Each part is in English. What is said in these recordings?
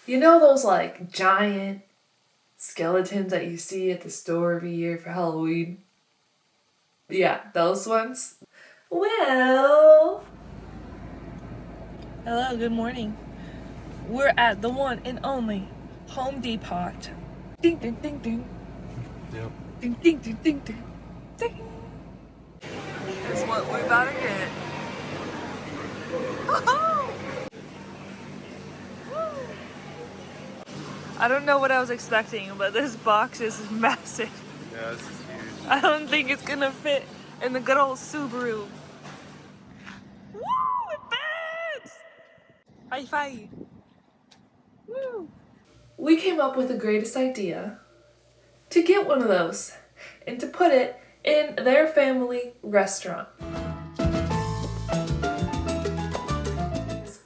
You know those like giant skeletons that you see at the store every year for Halloween? Yeah, those ones. Well... Hello, good morning. We're at the one and only Home Depot. Ding ding ding ding. Yep. Ding ding ding ding ding. Ding. That's what we're about to get. I don't know what I was expecting, but this box is massive. Yeah, this is huge. I don't think it's gonna fit in the good old Subaru. Woo! It fits! High five! Woo! We came up with the greatest idea to get one of those and to put it in their family restaurant.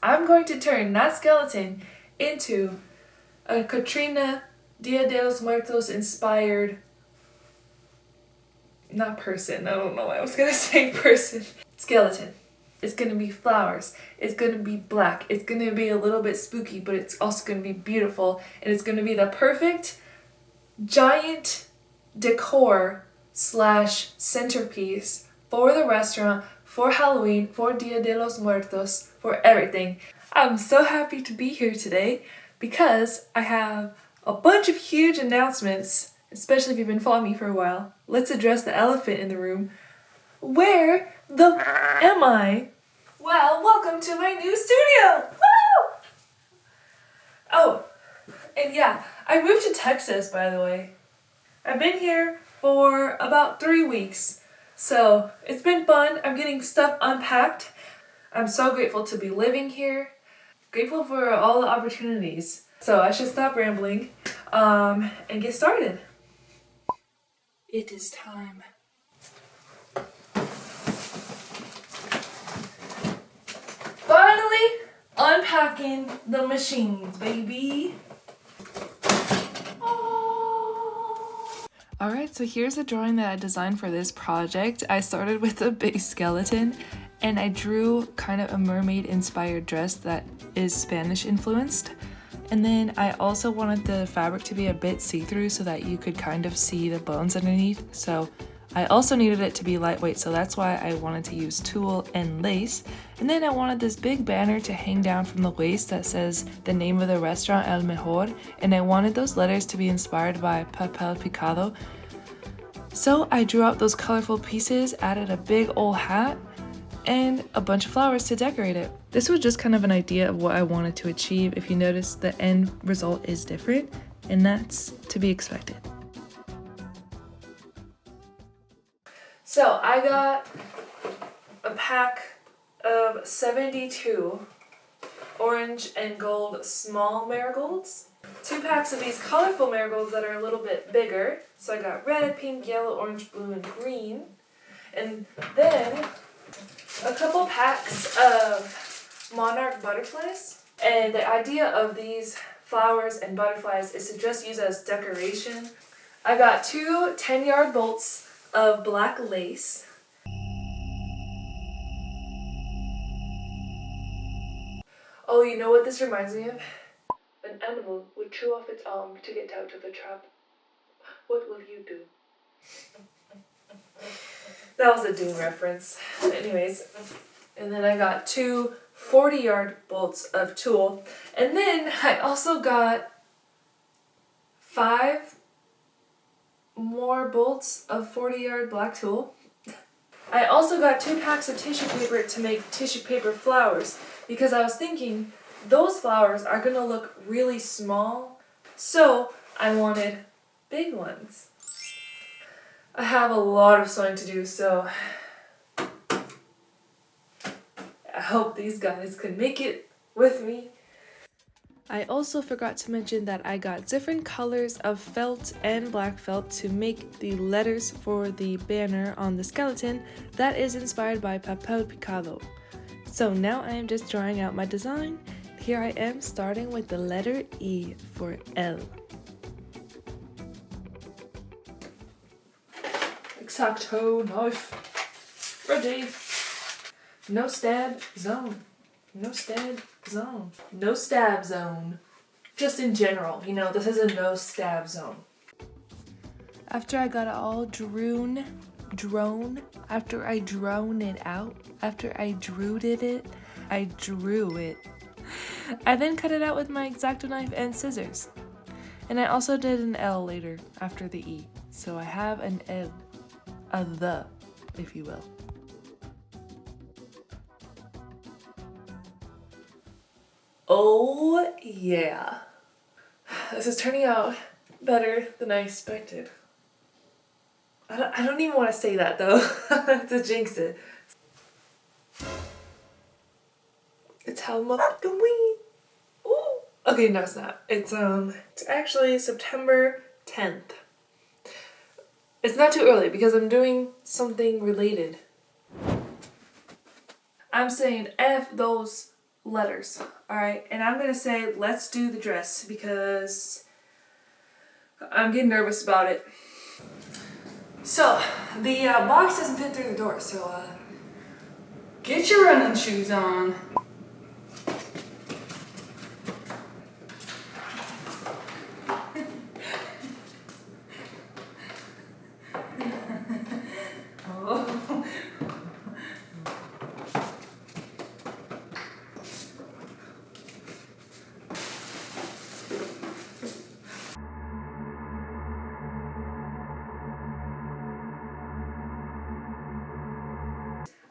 I'm going to turn that skeleton into a Catrina Dia de los Muertos inspired, not person, I don't know why I was gonna say person, skeleton. It's gonna be flowers, it's gonna be black, it's gonna be a little bit spooky, but it's also gonna be beautiful, and it's gonna be the perfect giant decor / centerpiece for the restaurant, for Halloween, for Dia de los Muertos, for everything. I'm so happy to be here today because I have a bunch of huge announcements, especially if you've been following me for a while. Let's address the elephant in the room. Where the am I? Well, welcome to my new studio! Woo! Oh, and yeah, I moved to Texas, by the way. I've been here for about 3 weeks, so it's been fun. I'm getting stuff unpacked. I'm so grateful to be living here. Grateful for all the opportunities. So I should stop rambling and get started. It is time. Finally unpacking the machines, baby. Alright, so here's a drawing that I designed for this project. I started with a big skeleton and I drew kind of a mermaid inspired dress that is Spanish influenced. And then I also wanted the fabric to be a bit see-through so that you could kind of see the bones underneath. So I also needed it to be lightweight, so that's why I wanted to use tulle and lace. And then I wanted this big banner to hang down from the waist that says the name of the restaurant, El Mejor, and I wanted those letters to be inspired by papel picado. So I drew out those colorful pieces, added a big old hat, and a bunch of flowers to decorate it. This was just kind of an idea of what I wanted to achieve. If you notice, the end result is different, and that's to be expected. So I got a pack of 72 orange and gold small marigolds. 2 packs of these colorful marigolds that are a little bit bigger. So I got red, pink, yellow, orange, blue, and green. And then a couple packs of monarch butterflies. And the idea of these flowers and butterflies is to just use as decoration. I got 2 10-yard bolts of black lace. Oh, you know what this reminds me of? An animal would chew off its arm to get out of a trap. What will you do? That was a Doom reference. Anyways, and then I got 2 40-yard bolts of tulle. And then I also got 5 more bolts of 40-yard black tulle. I also got 2 packs of tissue paper to make tissue paper flowers because I was thinking those flowers are gonna look really small, so I wanted big ones. I have a lot of sewing to do, so I hope these guys can make it with me. I also forgot to mention that I got different colors of felt and black felt to make the letters for the banner on the skeleton that is inspired by papel picado. So now I am just drawing out my design. Here I am starting with the letter E for L. Exacto knife. Ready. No stab zone. No stab zone. No stab zone. Just in general, you know, this is a no stab zone. After I got it all after I drone it out, after I drew it, I then cut it out with my X-Acto knife and scissors. And I also did an L later after the E. So I have an L, a the, if you will. Oh yeah. This is turning out better than I expected. I don't even want to say that though, to jinx it. It's Halloween. Ooh. Okay, no it's not. It's actually September 10th. It's not too early because I'm doing something related. I'm saying F those letters, alright? And I'm gonna say let's do the dress because I'm getting nervous about it. So, the box doesn't fit through the door, so get your running shoes on.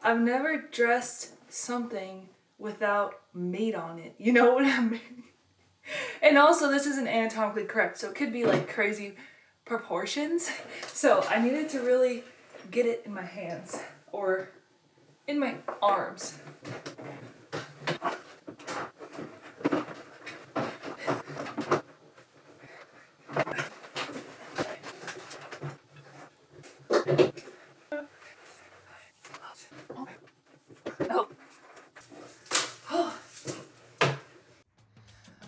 I've never dressed something without made on it. You know what I mean? And also this isn't anatomically correct, so it could be like crazy proportions. So I needed to really get it in my hands or in my arms.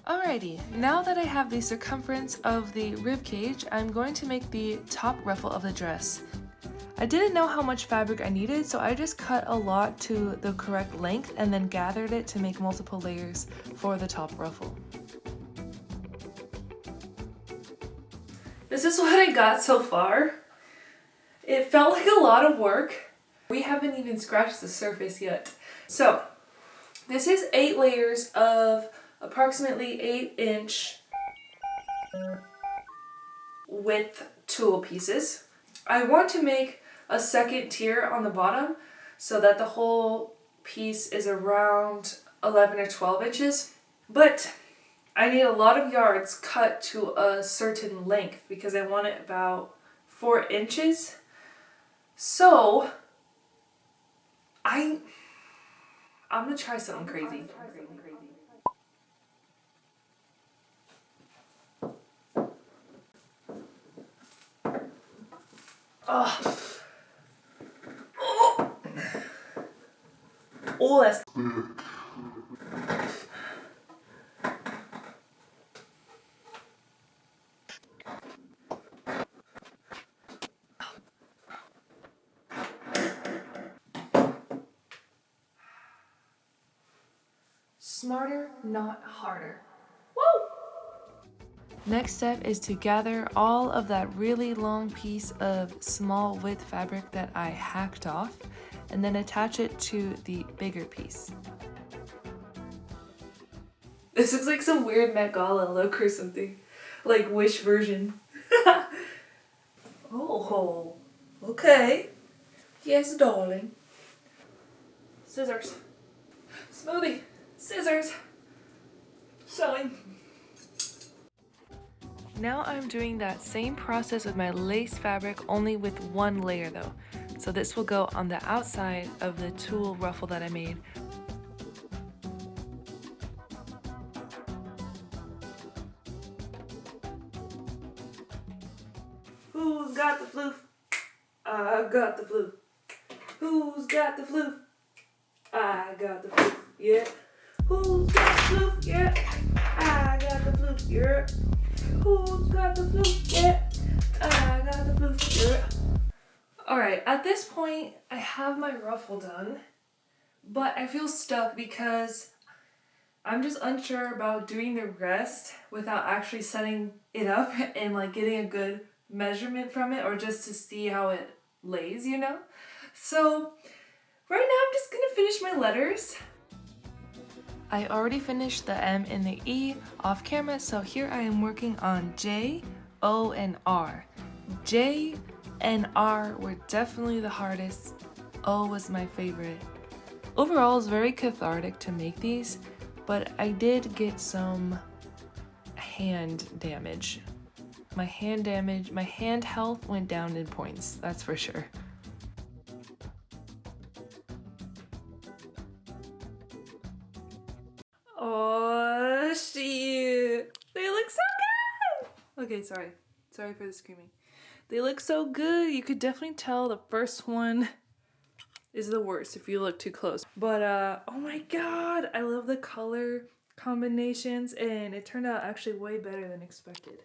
Alrighty, now that I have the circumference of the rib cage, I'm going to make the top ruffle of the dress. I didn't know how much fabric I needed, so I just cut a lot to the correct length and then gathered it to make multiple layers for the top ruffle. This is what I got so far. It felt like a lot of work. We haven't even scratched the surface yet. So, this is 8 layers of approximately 8-inch width tulle pieces. I want to make a second tier on the bottom so that the whole piece is around 11 or 12 inches. But I need a lot of yards cut to a certain length because I want it about 4 inches. So I'm gonna try something crazy. Oh, that's smarter, not harder. Woo! Next step is to gather all of that really long piece of small width fabric that I hacked off and then attach it to the bigger piece. This looks like some weird Met Gala look or something. Like Wish version. Oh, okay. Yes, darling. Scissors. Smoothie. Scissors. Sewing. Now I'm doing that same process with my lace fabric, only with one layer though. So this will go on the outside of the tulle ruffle that I made. Who's got the flu? I got the flu. Who's got the flu? I got the flu. Yeah. Who's got the flu? Yeah. I got the flu. Yeah. Who's got the flu? Yeah. I got the flu. Yeah. Alright, at this point, I have my ruffle done, but I feel stuck because I'm just unsure about doing the rest without actually setting it up and like getting a good measurement from it, or just to see how it lays, you know? So right now I'm just gonna finish my letters. I already finished the M and the E off camera, so here I am working on J, O, and R. J and R were definitely the hardest. O was my favorite. Overall, it's very cathartic to make these, but I did get some hand damage. My hand health went down in points, that's for sure. Oh, shit. They look so good! Okay, sorry. Sorry for the screaming. They look so good. You could definitely tell the first one is the worst if you look too close. But, oh my god, I love the color combinations, and it turned out actually way better than expected.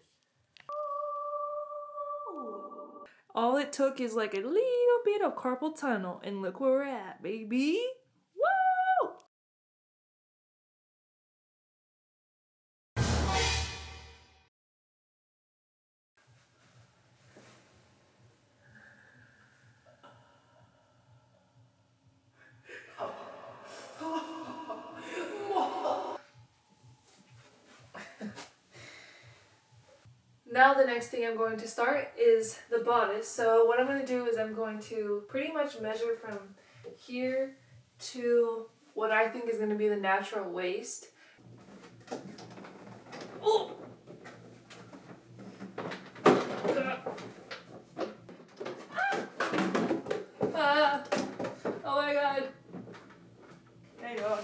All it took is like a little bit of carpal tunnel, and look where we're at, baby. Woo! Now the next thing I'm going to start is the bodice. So what I'm going to do is I'm going to pretty much measure from here to what I think is going to be the natural waist. Oh! Ah! Oh my god! Hey, gosh.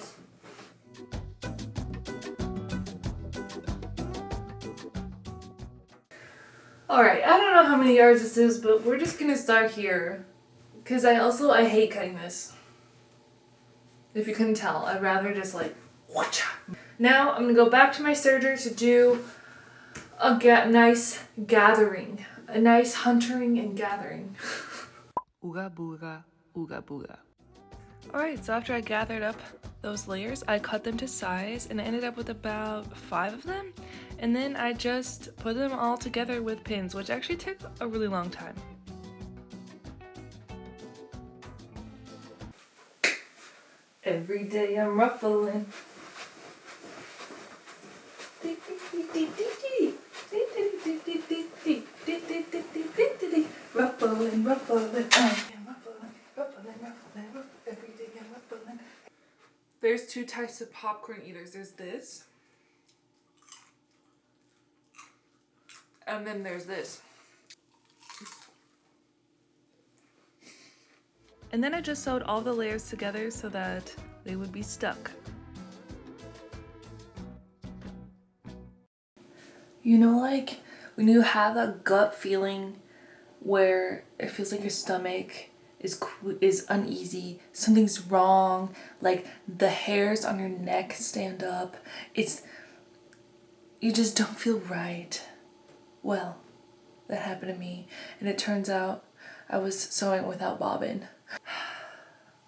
Alright, I don't know how many yards this is, but we're just gonna start here. Because I hate cutting this. If you couldn't tell, I'd rather just like, whatcha. Now I'm gonna go back to my serger to do a nice gathering. A nice huntering and gathering. Ooga booga, ooga booga. Alright, so after I gathered up those layers, I cut them to size and I ended up with about 5 of them. And then I just put them all together with pins, which actually took a really long time. Every day I'm ruffling. Ruffling, ruffling, every day I'm ruffling. There's 2 types of popcorn eaters. There's this. And then there's this. And then I just sewed all the layers together so that they would be stuck. You know, like when you have that gut feeling where it feels like your stomach is uneasy, something's wrong, like the hairs on your neck stand up, you just don't feel right. Well, that happened to me, and it turns out I was sewing without bobbin.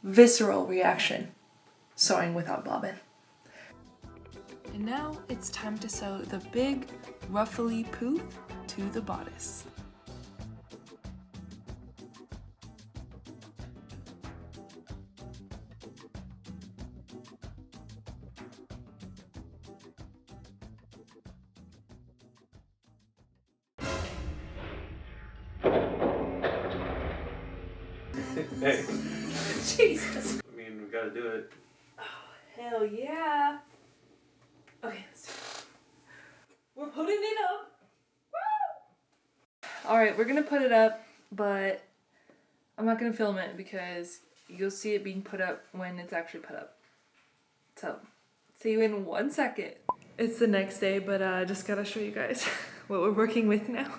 Visceral reaction, sewing without bobbin. And now it's time to sew the big ruffly poof to the bodice. Hey. Jesus. I mean, we gotta do it. Oh, hell yeah. Okay, let's do it. We're putting it up. Woo! Alright, we're gonna put it up, but I'm not gonna film it because you'll see it being put up when it's actually put up. So, see you in 1 second. It's the next day, but I just gotta show you guys what we're working with now.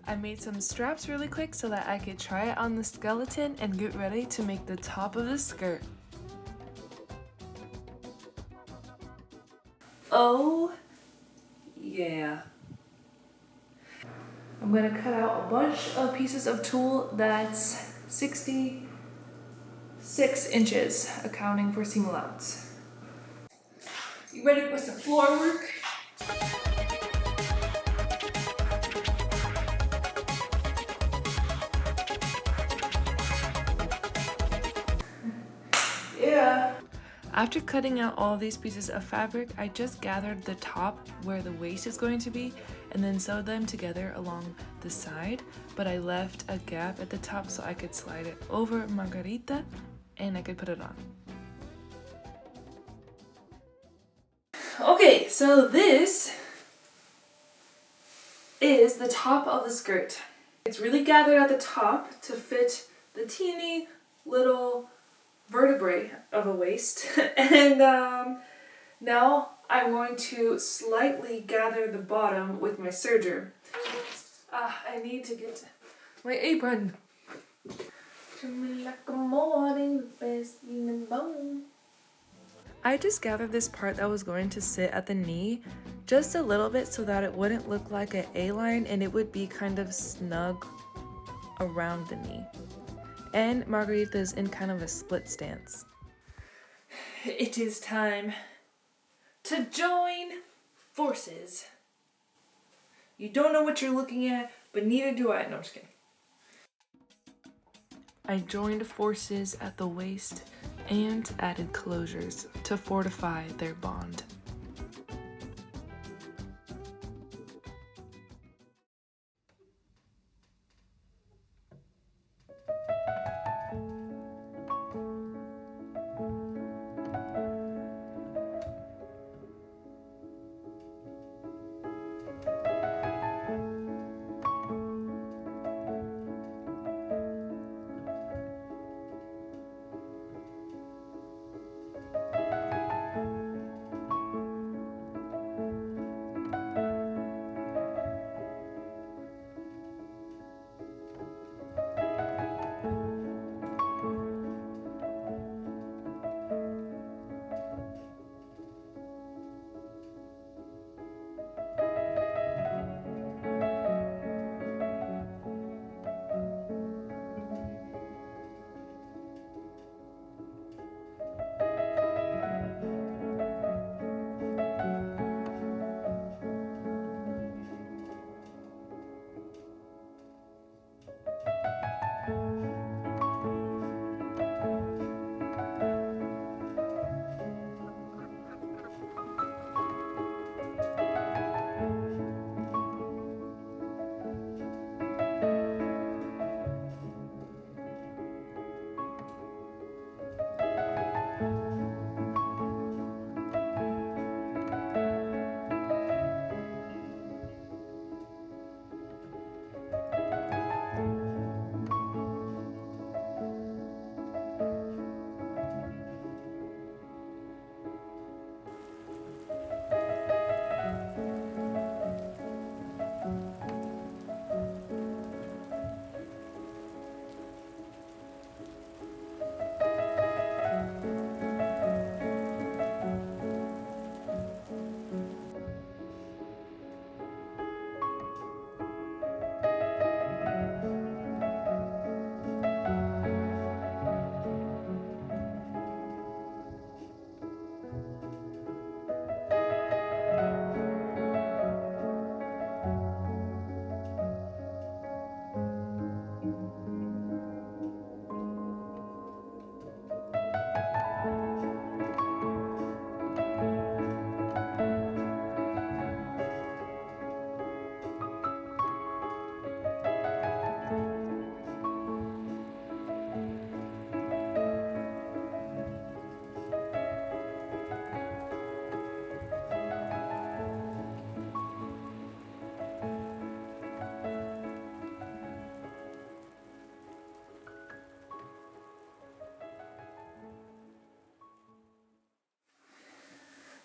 I made some straps really quick so that I could try it on the skeleton and get ready to make the top of the skirt. Oh, yeah. I'm gonna cut out a bunch of pieces of tulle that's 60 6 inches, accounting for seam allowance. You ready for some floor work? Yeah. After cutting out all these pieces of fabric, I just gathered the top where the waist is going to be and then sewed them together along the side, but I left a gap at the top so I could slide it over Margarita and I could put it on. Okay, so this is the top of the skirt. It's really gathered at the top to fit the teeny little vertebrae of a waist. And now I'm going to slightly gather the bottom with my serger. I need to get my apron. I just gathered this part that was going to sit at the knee just a little bit so that it wouldn't look like an A-line and it would be kind of snug around the knee. And Margarita's in kind of a split stance. It is time to join forces. You don't know what you're looking at, but neither do I. No, I'm just kidding. I joined forces at the waist and added closures to fortify their bond.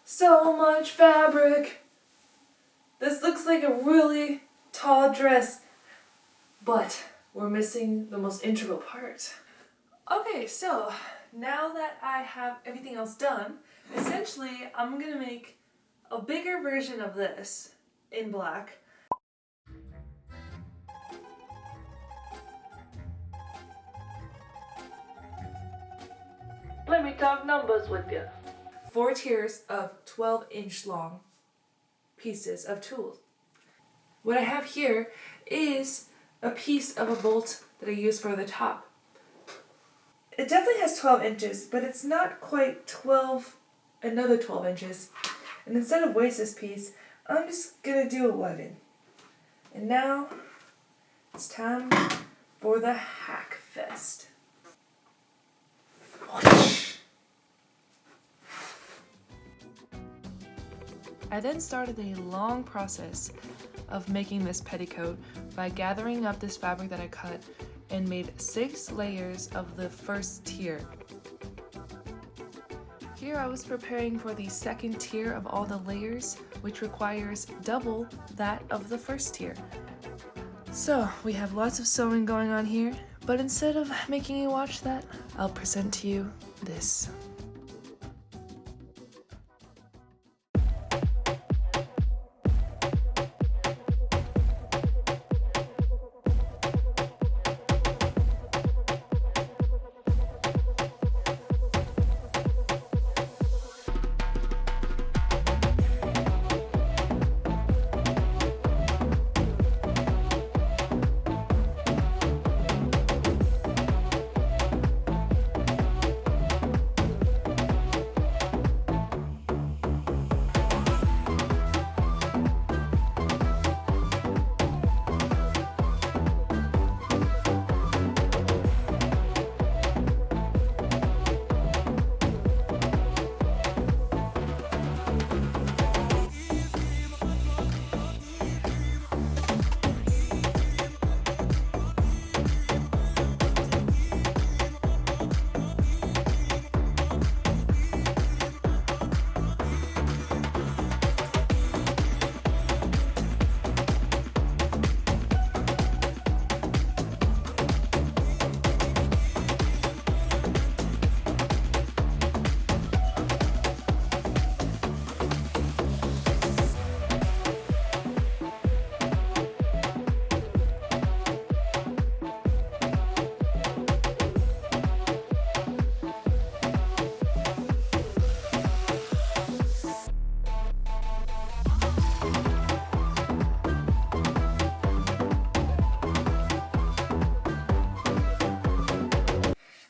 So much fabric. This looks like a really tall dress, but we're missing the most integral part. Okay, so now that I have everything else done, essentially I'm gonna make a bigger version of this in black. me talk numbers with you. 4 tiers of 12-inch long pieces of tulle. What I have here is a piece of a bolt that I use for the top. It definitely has 12 inches, but it's not quite another 12 inches. And instead of waste this piece, I'm just gonna do 11. And now it's time for the hack fest. I then started a long process of making this petticoat by gathering up this fabric that I cut and made 6 layers of the first tier. Here I was preparing for the second tier of all the layers, which requires double that of the first tier. So we have lots of sewing going on here, but instead of making you watch that, I'll present to you this.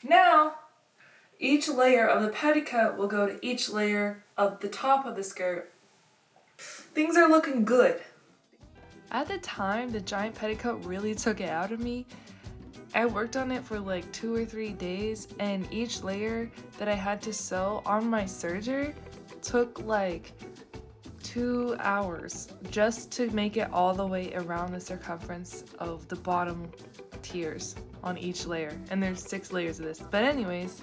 Now, each layer of the petticoat will go to each layer of the top of the skirt. Things are looking good. At the time, the giant petticoat really took it out of me. I worked on it for like 2 or 3 days, and each layer that I had to sew on my serger took like 2 hours just to make it all the way around the circumference of the bottom tiers on each layer. And there's 6 layers of this. But anyways,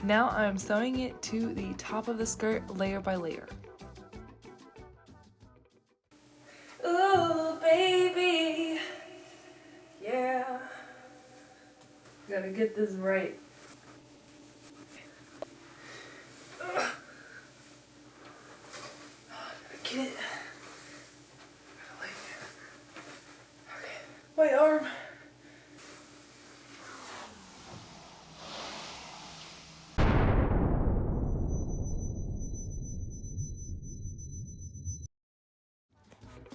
now I'm sewing it to the top of the skirt layer by layer. Ooh, baby. Yeah. Gotta get this right. Get it. Okay. My arm.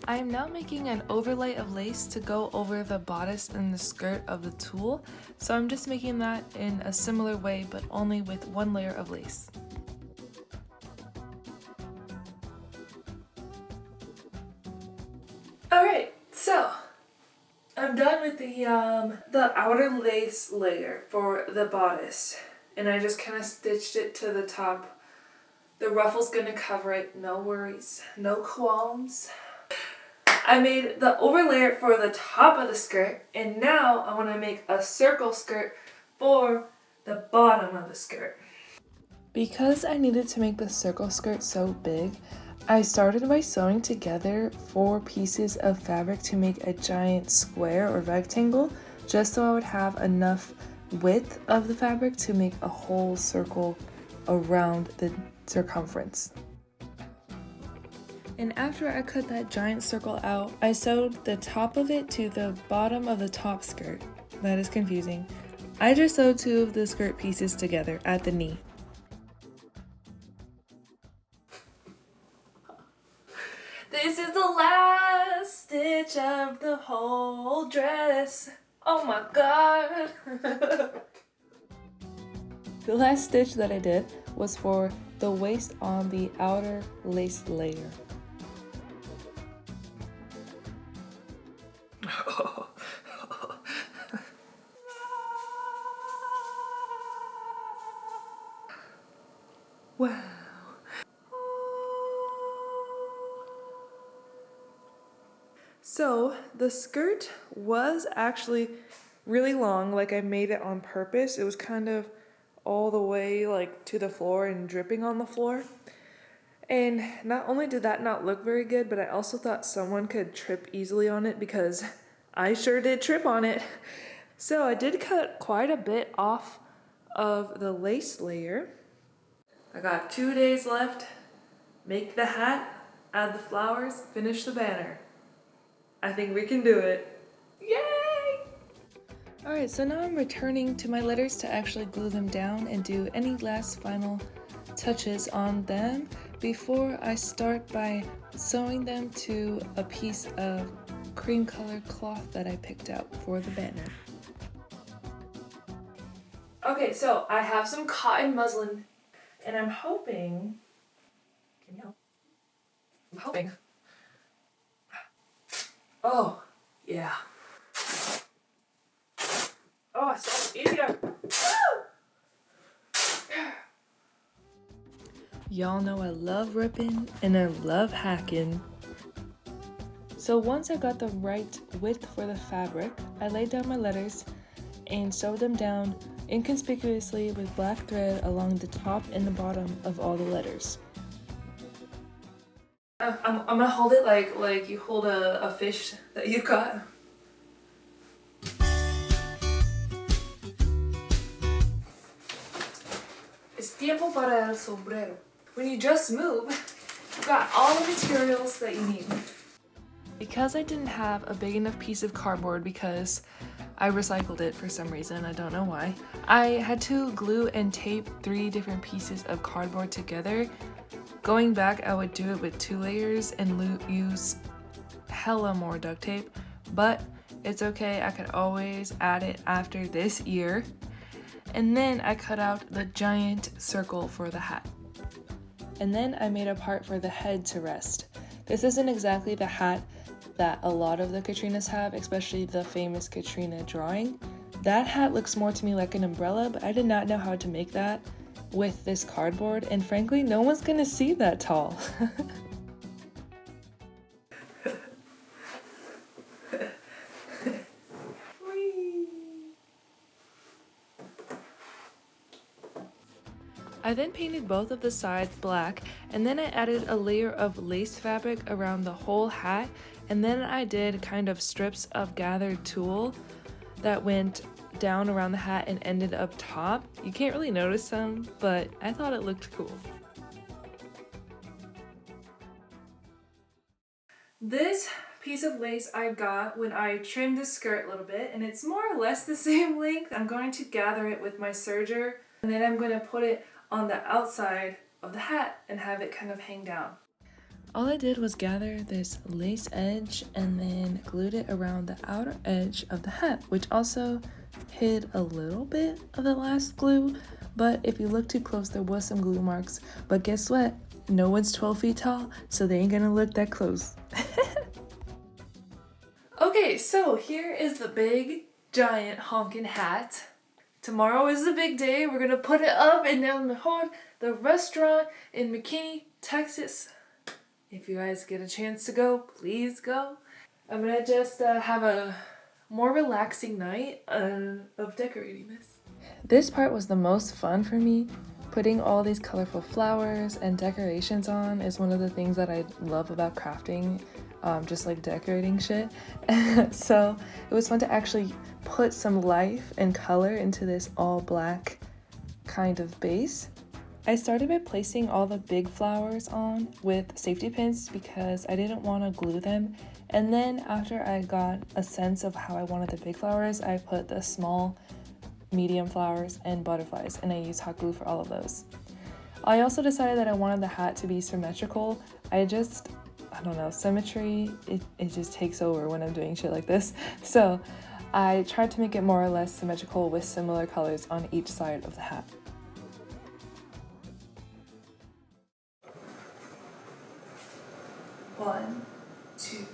I am now making an overlay of lace to go over the bodice and the skirt of the tulle, so I'm just making that in a similar way but only with 1 layer of lace. Alright, so I'm done with the outer lace layer for the bodice, and I just kind of stitched it to the top. The ruffle's gonna cover it, no worries, no qualms. I made the overlayer for the top of the skirt, and now I want to make a circle skirt for the bottom of the skirt. Because I needed to make the circle skirt so big, I started by sewing together 4 pieces of fabric to make a giant square or rectangle, just so I would have enough width of the fabric to make a whole circle around the circumference. And after I cut that giant circle out, I sewed the top of it to the bottom of the top skirt. That is confusing. I just sewed 2 of the skirt pieces together at the knee. stitch of the whole dress. Oh my god. The last stitch that I did was for the waist on the outer lace layer. Wow. So the skirt was actually really long, like I made it on purpose. It was kind of all the way like to the floor and dripping on the floor. And not only did that not look very good, but I also thought someone could trip easily on it because I sure did trip on it. So I did cut quite a bit off of the lace layer. I got 2 days left. Make the hat, add the flowers, finish the banner. I think we can do it. Yay! Alright, so now I'm returning to my letters to actually glue them down and do any last final touches on them before I start by sewing them to a piece of cream colored cloth that I picked out for the banner. Okay, so I have some cotton muslin and I'm hoping, can you help? I'm hoping. Oh, yeah. Oh, it's so much easier. Woo! Y'all know I love ripping and I love hacking. So once I got the right width for the fabric, I laid down my letters and sewed them down inconspicuously with black thread along the top and the bottom of all the letters. I'm gonna hold it like you hold a fish that you caught. Es tiempo para el sombrero. When you just move, you've got all the materials that you need. Because I didn't have a big enough piece of cardboard because I recycled it for some reason, I don't know why, I had to glue and tape 3 different pieces of cardboard together. Going back, I would do it with 2 layers and use hella more duct tape, but it's okay, I could always add it after this ear. And then I cut out the giant circle for the hat. And then I made a part for the head to rest. This isn't exactly the hat that a lot of the Catrinas have, especially the famous Catrina drawing. That hat looks more to me like an umbrella, but I did not know how to make that with this cardboard, and frankly, no one's gonna see that tall. I then painted both of the sides black, and then I added a layer of lace fabric around the whole hat, and then I did kind of strips of gathered tulle that went down around the hat and ended up top. You can't really notice them, but I thought it looked cool. This piece of lace I got when I trimmed the skirt a little bit, and it's more or less the same length. I'm going to gather it with my serger, and then I'm going to put it on the outside of the hat and have it kind of hang down. All I did was gather this lace edge and then glued it around the outer edge of the hat, which also hid a little bit of the last glue, but if you look too close there was some glue marks. But guess what? No one's 12 feet tall, so they ain't gonna look that close. Okay, so here is the big, giant honkin' hat. Tomorrow is the big day. We're gonna put it up in El Mejor, the restaurant in McKinney, Texas. If you guys get a chance to go, please go. I'm gonna just have a more relaxing night of decorating this. This part was the most fun for me. Putting all these colorful flowers and decorations on is one of the things that I love about crafting, just like decorating shit. So it was fun to actually put some life and color into this all black kind of base. I started by placing all the big flowers on with safety pins because I didn't want to glue them. And then after I got a sense of how I wanted the big flowers, I put the small, medium flowers and butterflies, and I used hot glue for all of those. I also decided that I wanted the hat to be symmetrical. I just I don't know, symmetry, it just takes over when I'm doing shit like this. So I tried to make it more or less symmetrical with similar colors on each side of the hat. One, two,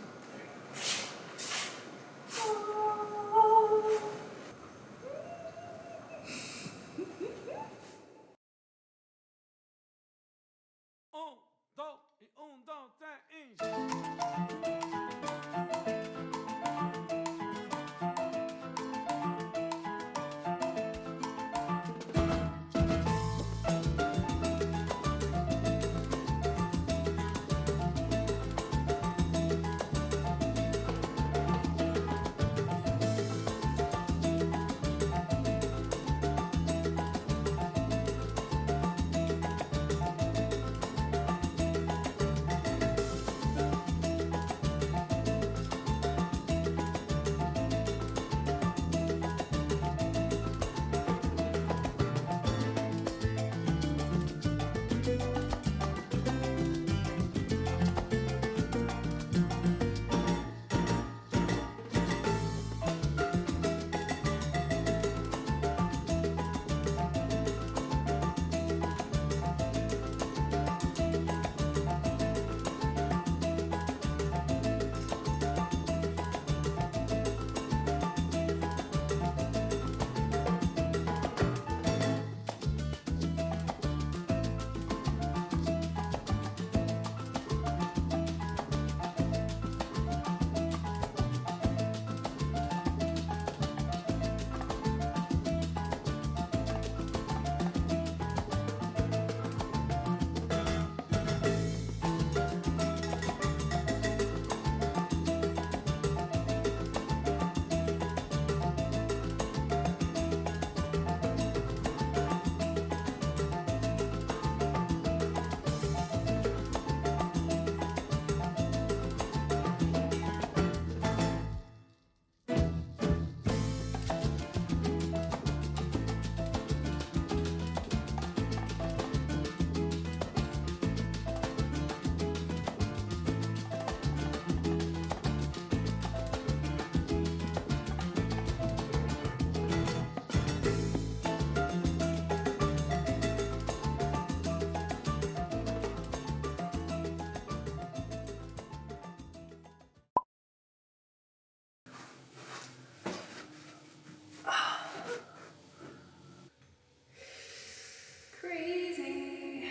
crazy.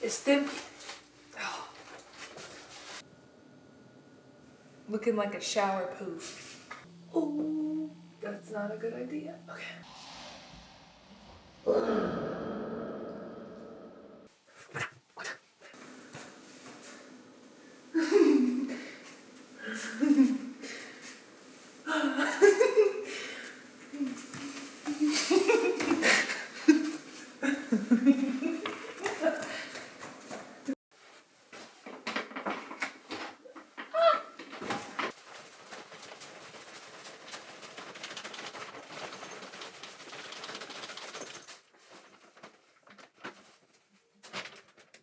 It's them. Oh. Looking like a shower poof. Oh, that's not a good idea. Okay.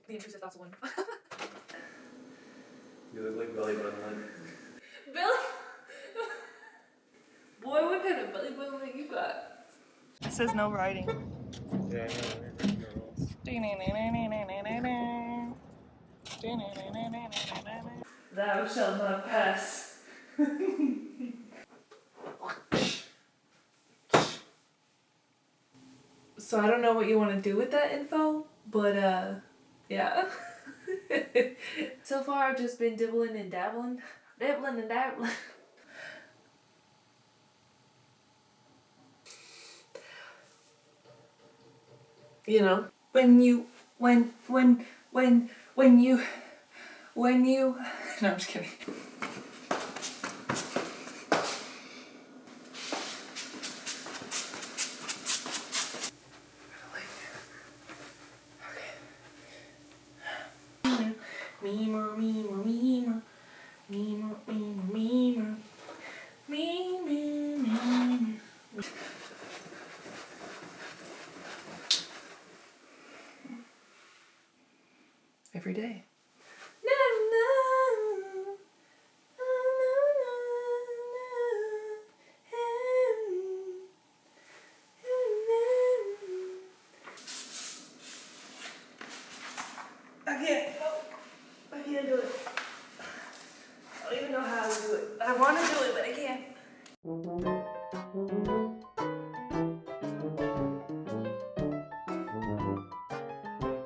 The intrusive thoughts one. You look like belly button one. Belly? Boy, what kind of belly button you got? It says no writing. Yeah, I know. Thou shalt not pass. So I don't know what you want to do with that info, but yeah. So far I've just been dibbling and dabbling. Dibbling and dabbling. You know, when you no, I'm just kidding. every day. I can't do it. I don't even know how to do it. I want to do it, but I can't.